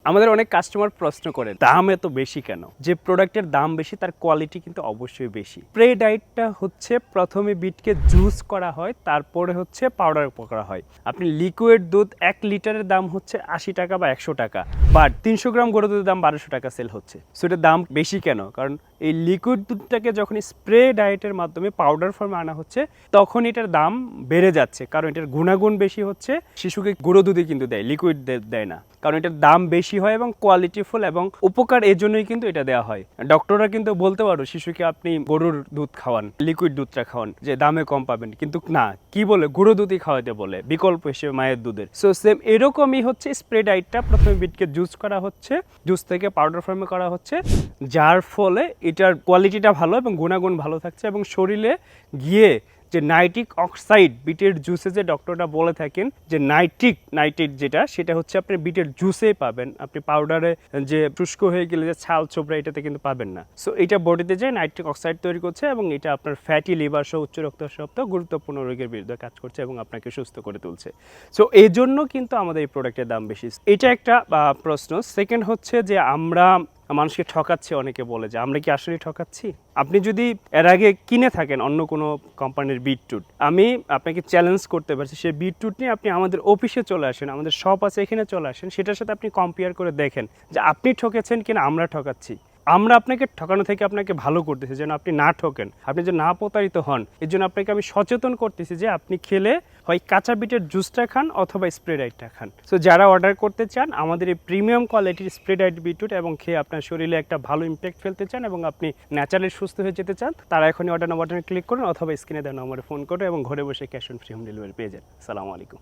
আমাদের অনেক কাস্টমার প্রশ্ন করে দাম এত বেশি কেন? যে প্রোডাক্টের দাম বেশি তার কোয়ালিটি কিন্তু অবশ্যই বেশি। স্প্রে ডায়েটটা হচ্ছে প্রথমে বিটকে জুস করা হয়, তারপরে হচ্ছে পাউডার করা হয়। আপনি লিকুইড দুধ 1 লিটারের দাম হচ্ছে 80 টাকা বা 100 টাকা, বাট 300 গ্রাম গরুর দুধের দাম 1200 টাকা সেল হচ্ছে। সো এটার দাম বেশি কেন? কারণ এই লিকুইড দুধটাকে যখন স্প্রে ডায়েটের মাধ্যমে পাউডার ফর্মে আনা হচ্ছে তখন এটার দাম বেড়ে যাচ্ছে, কারণ এটার গুণাগুণ বেশি হচ্ছে। শিশুকে গুঁড়ো দুধই কিন্তু দেয়, লিকুইড দেয় না, কারণ এটার দাম বেশি হয় এবং কোয়ালিটিফুল এবং উপকার এর জন্যই কিন্তু এটা দেওয়া হয়। ডক্টররা কিন্তু বলতে পারো শিশুকে আপনি গরুর দুধ খাওয়ান, লিকুইড দুধটা খাওয়ান, যে দামে কম পাবেন, কিন্তু না, কি বলে গুঁড়ো দুধই খাওয়াতে বলে বিকল্প হিসেবে মায়ের দুধের। সো সেম এরকমই হচ্ছে স্প্রে ডায়েটটা, প্রথমে বিটকে জুস করা হচ্ছে, জুস থেকে পাউডার ফর্মে করা হচ্ছে, যার ফলে এটার কোয়ালিটিটা ভালো এবং গুণাগুণ ভালো থাকছে এবং শরীরে গিয়ে যে নাইট্রিক অক্সাইড বিটের জুসে যে ডক্টররা বলে থাকেন যে নাইট্রেট যেটা, সেটা হচ্ছে আপনি বিটের জুসেই পাবেন, আপনি পাউডারে যে শুষ্ক হয়ে গেলে যে ছাল ছোবরা এটাতে কিন্তু পাবেন না। সো এটা বডিতে যে নাইট্রিক অক্সাইড তৈরি করছে এবং এটা আপনার ফ্যাটি লিভার সহ উচ্চ রক্তচাপ গুরুত্বপূর্ণ রোগের বিরুদ্ধে কাজ করছে এবং আপনাকে সুস্থ করে তুলছে। সো এই জন্য কিন্তু আমাদের এই প্রোডাক্টের দাম বেশি। এটা একটা প্রশ্ন। সেকেন্ড হচ্ছে যে আমরা মানুষকে ঠকাচ্ছি, অনেকে বলে যে আমরা কি আসলে ঠকাচ্ছি। আপনি যদি এর আগে কিনে থাকেন অন্য কোনো কোম্পানির বিটরুট, আমি আপনাকে চ্যালেঞ্জ করতে পারছি সেই বিটরুট নিয়ে আপনি আমাদের অফিসে চলে আসেন, আমাদের শপ আছে এখানে চলে আসেন, সেটার সাথে আপনি কম্পেয়ার করে দেখেন যে আপনি ঠকেছেন কিনা আমরা ঠকাচ্ছি। আমরা আপনাকে ঠকানো থেকে আপনাকে ভালো করতেছি যেন আপনি না ঠকেন, আপনি যেন না প্রতারিত হন। এর জন্য আপনাকে আমি সচেতন করতেছি যে আপনি খেলে হয় কাঁচা বিটের জুসটা খান অথবা স্প্রে ডায়েটটা খান। সো যারা অর্ডার করতে চান আমাদের এই প্রিমিয়াম কোয়ালিটির স্প্রে ডায়েট বিটরুট এবং খেয়ে আপনার শরীরে একটা ভালো ইম্প্যাক্ট ফেলতে চান এবং আপনি ন্যাচারালি সুস্থ হয়ে যেতে চান, তারা এখনই অর্ডার বাটনে ক্লিক করুন অথবা স্ক্রিনে দেওয়া নম্বরে ফোন করুন এবং ঘরে বসে cash on free home delivery পেয়ে যান। আসসালামু আলাইকুম।